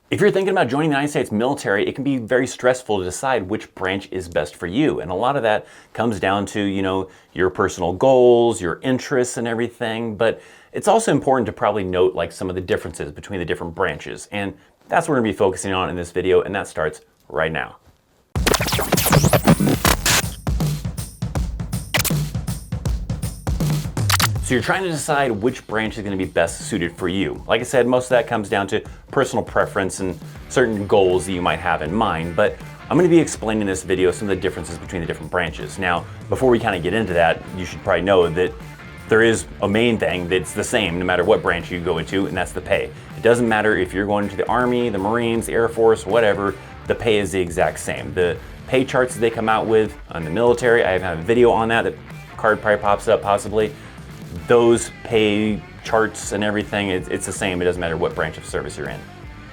If you're thinking about joining the United States military, it can be very stressful to decide which branch is best for you. And a lot of that comes down to, your personal goals, your interests and everything. But it's also important to probably note like some of the differences between the different branches. And that's what we're gonna be focusing on in this video, and that starts right now. So you're trying to decide which branch is going to be best suited for you. Like I said, most of that comes down to personal preference and certain goals that you might have in mind, but I'm going to be explaining in this video some of the differences between the different branches. Now, before we kind of get into that, you should probably know that there is a main thing that's the same no matter what branch you go into, and that's the pay. It doesn't matter if you're going to the Army, the Marines, the Air Force, whatever, the pay is the exact same. The pay charts that they come out with on the military, I have a video on that, that card probably pops up possibly. Those pay charts and everything, it's the same. It doesn't matter what branch of service you're in.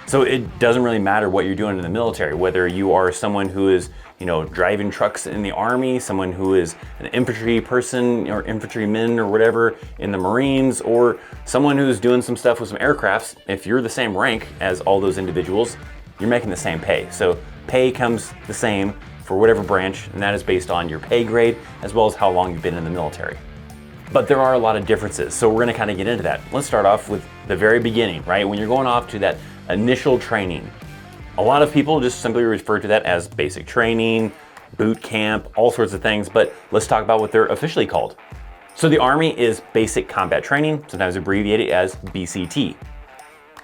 So it doesn't really matter what you're doing in the military, whether you are someone who is, driving trucks in the Army, someone who is an infantry person or infantryman or whatever in the Marines, or someone who's doing some stuff with some aircrafts. If you're the same rank as all those individuals, you're making the same pay. So pay comes the same for whatever branch, and that is based on your pay grade as well as how long you've been in the military. But there are a lot of differences, so we're gonna kind of get into that. Let's start off with the very beginning, right? When you're going off to that initial training. A lot of people just simply refer to that as basic training, boot camp, all sorts of things, but let's talk about what they're officially called. So the Army is basic combat training, sometimes abbreviated as BCT.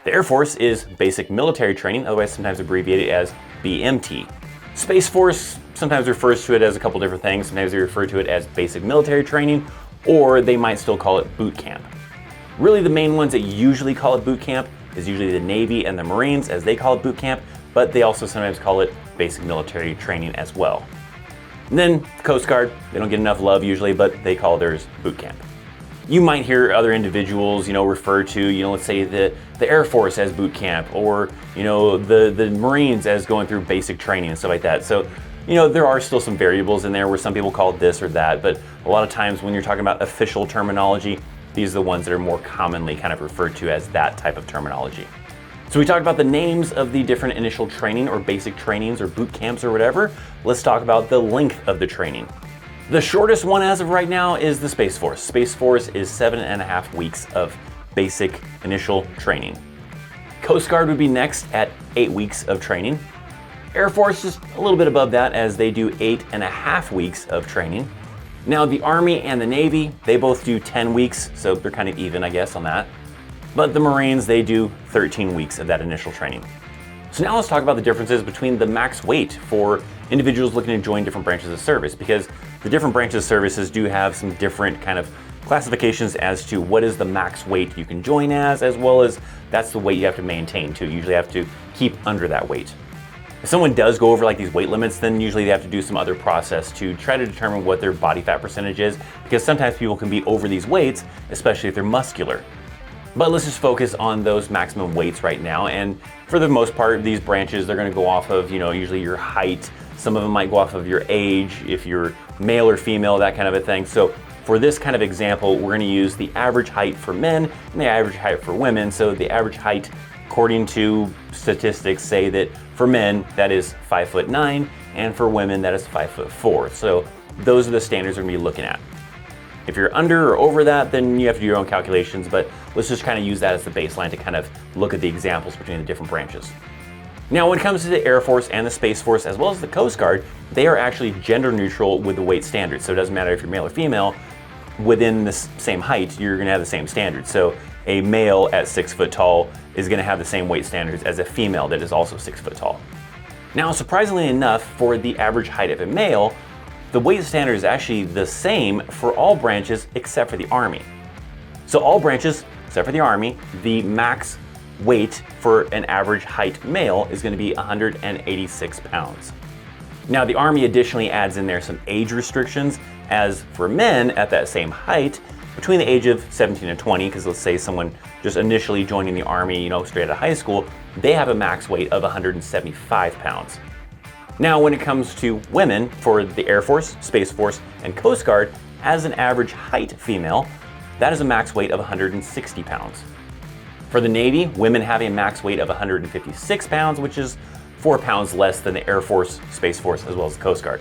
The Air Force is basic military training, otherwise sometimes abbreviated as BMT. Space Force sometimes refers to it as a couple different things. Sometimes they refer to it as basic military training, or they might still call it boot camp. Really the main ones that usually call it boot camp is usually the Navy and the Marines, as they call it boot camp, but they also sometimes call it basic military training as well. And then Coast Guard, they don't get enough love usually, but they call theirs boot camp. You might hear other individuals, refer to, let's say the Air Force as boot camp, or, the Marines as going through basic training and stuff like that. So, there are still some variables in there where some people call it this or that, but a lot of times when you're talking about official terminology, these are the ones that are more commonly kind of referred to as that type of terminology. So we talked about the names of the different initial training or basic trainings or boot camps or whatever. Let's talk about the length of the training. The shortest one as of right now is the Space Force. Space Force is 7.5 weeks of basic initial training. Coast Guard would be next at 8 weeks of training. Air Force just a little bit above that, as they do 8.5 weeks of training. Now the Army and the Navy, they both do 10 weeks, so they're kind of even, I guess, on that. But the Marines, they do 13 weeks of that initial training. So now let's talk about the differences between the max weight for individuals looking to join different branches of service, because the different branches of services do have some different kind of classifications as to what is the max weight you can join as well as that's the weight you have to maintain too. You usually have to keep under that weight. If someone does go over like these weight limits, then usually they have to do some other process to try to determine what their body fat percentage is, because sometimes people can be over these weights, especially if they're muscular. But let's just focus on those maximum weights right now. And for the most part, these branches, they're gonna go off of, usually your height. Some of them might go off of your age, if you're male or female, that kind of a thing. So for this kind of example, we're gonna use the average height for men and the average height for women. So the average height, according to statistics, say that for men, that is 5'9", and for women, that is 5'4". So those are the standards we're gonna be looking at. If you're under or over that, then you have to do your own calculations, but let's just kind of use that as the baseline to kind of look at the examples between the different branches. Now, when it comes to the Air Force and the Space Force, as well as the Coast Guard, they are actually gender neutral with the weight standards. So it doesn't matter if you're male or female, within the same height, you're gonna have the same standards. So a male at 6 foot tall is gonna have the same weight standards as a female that is also 6 foot tall. Now, surprisingly enough, for the average height of a male, the weight standard is actually the same for all branches except for the Army. So all branches, except for the Army, the max weight for an average height male is gonna be 186 pounds. Now the Army additionally adds in there some age restrictions, as for men at that same height, between the age of 17 and 20, because let's say someone just initially joining the Army, straight out of high school, they have a max weight of 175 pounds. Now, when it comes to women, for the Air Force, Space Force, and Coast Guard, as an average height female, that is a max weight of 160 pounds. For the Navy, women have a max weight of 156 pounds, which is 4 pounds less than the Air Force, Space Force, as well as the Coast Guard.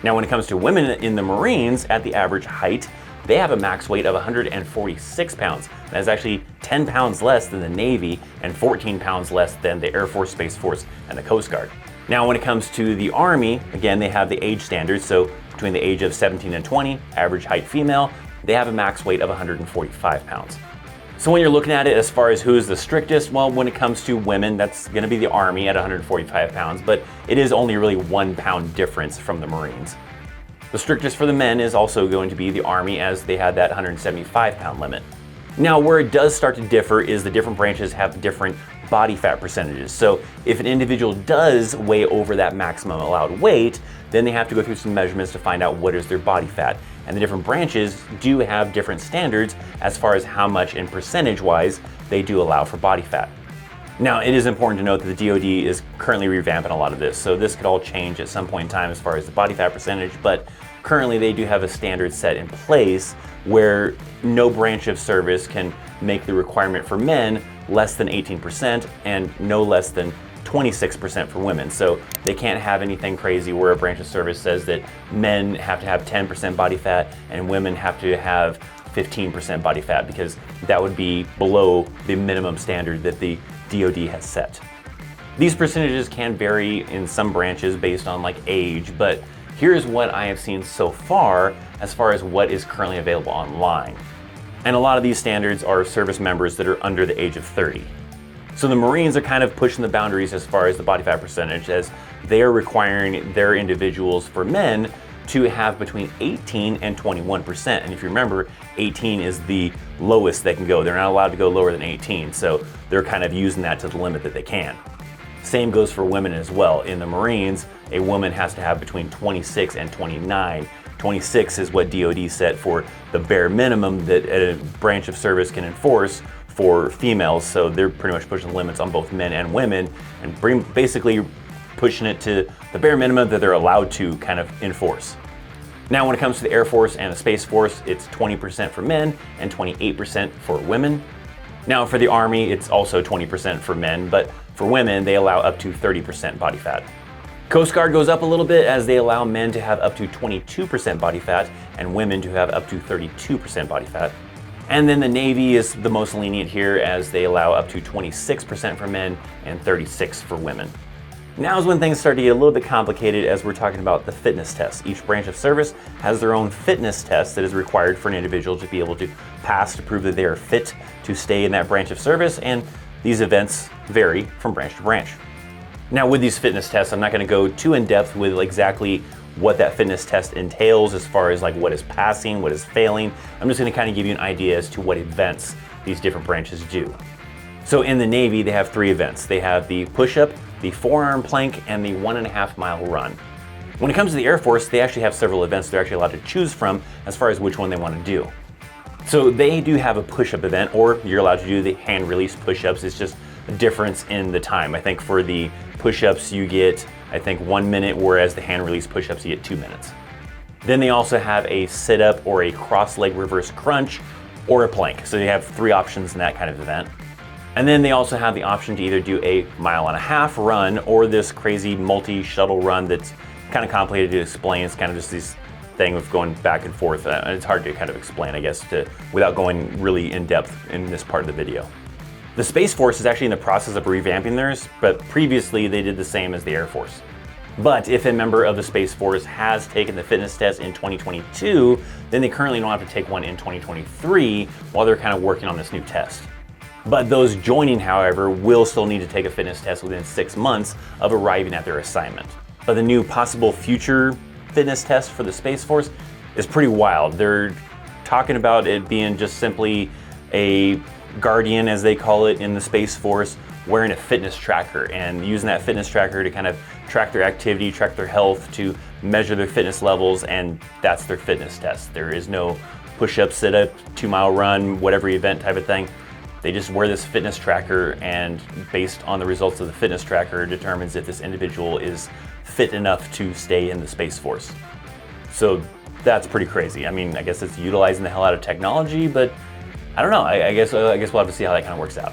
Now, when it comes to women in the Marines at the average height, they have a max weight of 146 pounds. That is actually 10 pounds less than the Navy and 14 pounds less than the Air Force, Space Force, and the Coast Guard. Now, when it comes to the Army, again, they have the age standards. So between the age of 17 and 20, average height female, they have a max weight of 145 pounds. So when you're looking at it as far as who's the strictest, well, when it comes to women, that's gonna be the Army at 145 pounds, but it is only really 1 pound difference from the Marines. The strictest for the men is also going to be the Army, as they had that 175 pound limit. Now, where it does start to differ is the different branches have different body fat percentages. So if an individual does weigh over that maximum allowed weight, then they have to go through some measurements to find out what is their body fat. And the different branches do have different standards as far as how much in percentage-wise they do allow for body fat. Now, it is important to note that the DoD is currently revamping a lot of this, so this could all change at some point in time as far as the body fat percentage, but currently they do have a standard set in place where no branch of service can make the requirement for men less than 18% and no less than 26% for women. So they can't have anything crazy where a branch of service says that men have to have 10% body fat and women have to have 15% body fat, because that would be below the minimum standard that the DoD has set. These percentages can vary in some branches based on like age, but here's what I have seen so far as what is currently available online. And a lot of these standards are service members that are under the age of 30. So the Marines are kind of pushing the boundaries as far as the body fat percentage, as they are requiring their individuals for men to have between 18 and 21%. And if you remember, 18 is the lowest they can go. They're not allowed to go lower than 18. So they're kind of using that to the limit that they can. Same goes for women as well. In the Marines, a woman has to have between 26 and 29. 26 is what DoD set for the bare minimum that a branch of service can enforce for females. So they're pretty much pushing the limits on both men and women and basically pushing it to the bare minimum that they're allowed to kind of enforce. Now, when it comes to the Air Force and the Space Force, it's 20% for men and 28% for women. Now, for the Army, it's also 20% for men, but for women, they allow up to 30% body fat. Coast Guard goes up a little bit, as they allow men to have up to 22% body fat and women to have up to 32% body fat. And then the Navy is the most lenient here, as they allow up to 26% for men and 36% for women. Now is when things start to get a little bit complicated, as we're talking about the fitness test. Each branch of service has their own fitness test that is required for an individual to be able to pass to prove that they are fit to stay in that branch of service, and these events vary from branch to branch. Now, with these fitness tests, I'm not going to go too in depth with exactly what that fitness test entails as far as like what is passing, what is failing. I'm just going to kind of give you an idea as to what events these different branches do. So in the Navy, they have 3 events. They have the push-up, the forearm plank, and the 1.5 mile run. When it comes to the Air Force, they actually have several events they're actually allowed to choose from as far as which one they want to do. So they do have a push-up event, or you're allowed to do the hand release push-ups. It's just a difference in the time. I think for the push-ups you get, 1 minute, whereas the hand release push-ups you get 2 minutes. Then they also have a sit-up or a cross-leg reverse crunch or a plank. So you have 3 options in that kind of event. And then they also have the option to either do a 1.5 mile run or this crazy multi-shuttle run that's kind of complicated to explain. It's kind of just this thing of going back and forth. It's hard to kind of explain, I guess, without going really in depth in this part of the video. The Space Force is actually in the process of revamping theirs, but previously they did the same as the Air Force. But if a member of the Space Force has taken the fitness test in 2022, then they currently don't have to take one in 2023 while they're kind of working on this new test. But those joining, however, will still need to take a fitness test within 6 months of arriving at their assignment. But the new possible future fitness test for the Space Force is pretty wild. They're talking about it being just simply a guardian, as they call it in the Space Force, wearing a fitness tracker and using that fitness tracker to kind of track their activity, track their health, to measure their fitness levels, and that's their fitness test. There is no push-up, sit-up, 2 mile run, whatever event type of thing. They just wear this fitness tracker, and based on the results of the fitness tracker, determines if this individual is fit enough to stay in the Space Force. So that's pretty crazy. I mean, I guess it's utilizing the hell out of technology, but I don't know. I guess we'll have to see how that kind of works out.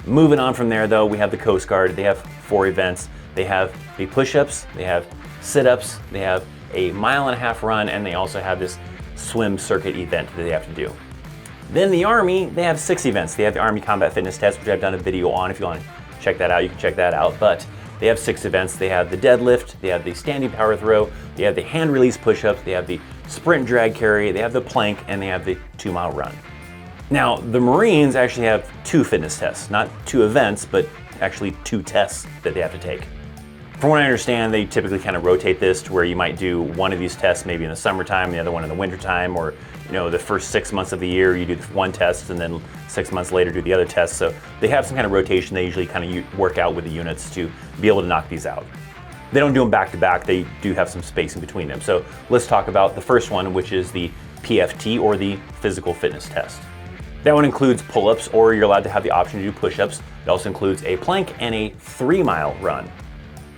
Moving on from there though, we have the Coast Guard. They have 4 events. They have the push-ups, they have sit-ups, they have a 1.5-mile run, and they also have this swim circuit event that they have to do. Then the Army, they have 6 events. They have the Army Combat Fitness Test, which I've done a video on. If you want to check that out, you can check that out. But they have 6 events. They have the deadlift, they have the standing power throw, they have the hand release push-ups, they have the sprint drag carry, they have the plank, and they have the 2-mile run. Now, the Marines actually have 2 fitness tests, not 2 events, but actually 2 tests that they have to take. From what I understand, they typically kind of rotate this to where you might do one of these tests maybe in the summertime, the other one in the wintertime, or the first 6 months of the year you do one test and then 6 months later do the other test. So they have some kind of rotation. They usually kind of work out with the units to be able to knock these out. They don't do them back to back. They do have some space in between them. So let's talk about the first one, which is the PFT, or the physical fitness test. That one includes pull-ups, or you're allowed to have the option to do push-ups. It also includes a plank and a 3-mile run.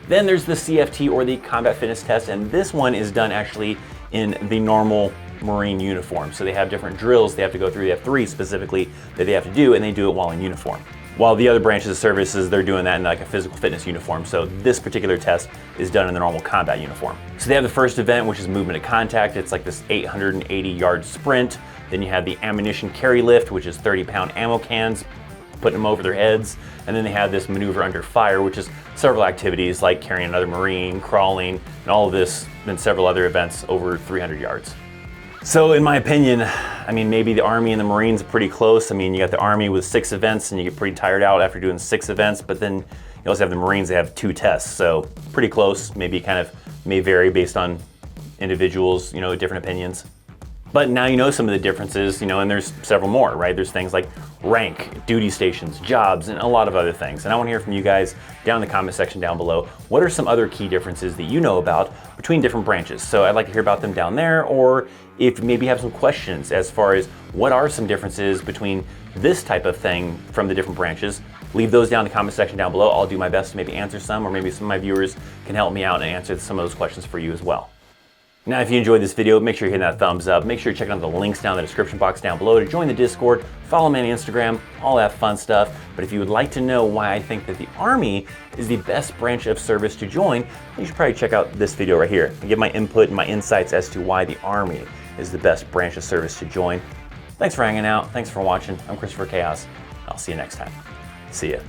Then there's the CFT, or the combat fitness test, and this one is done actually in the normal Marine uniform. So they have different drills they have to go through. They have 3 specifically that they have to do, and they do it while in uniform. While the other branches of services, they're doing that in like a physical fitness uniform. So this particular test is done in the normal combat uniform. So they have the first event, which is movement at contact. It's like this 880-yard sprint. Then you have the ammunition carry lift, which is 30-pound ammo cans, putting them over their heads. And then they have this maneuver under fire, which is several activities like carrying another Marine, crawling, and all of this, and several other events over 300 yards. So in my opinion, I mean, maybe the Army and the Marines are pretty close. I mean, you got the Army with 6 events and you get pretty tired out after doing 6 events, but then you also have the Marines that have 2 tests. So pretty close, maybe kind of may vary based on individuals, different opinions. But now you know some of the differences, and there's several more, right? There's things like rank, duty stations, jobs, and a lot of other things. And I want to hear from you guys down in the comment section down below. What are some other key differences that you know about between different branches? So I'd like to hear about them down there, or if maybe you have some questions as far as what are some differences between this type of thing from the different branches, leave those down in the comment section down below. I'll do my best to maybe answer some, or maybe some of my viewers can help me out and answer some of those questions for you as well. Now, if you enjoyed this video, make sure you hit that thumbs up. Make sure you check out the links down in the description box down below to join the Discord, follow me on Instagram, all that fun stuff. But if you would like to know why I think that the Army is the best branch of service to join, you should probably check out this video right here and give my input and my insights as to why the Army is the best branch of service to join. Thanks for hanging out. Thanks for watching. I'm Christopher Chaos. I'll see you next time. See ya.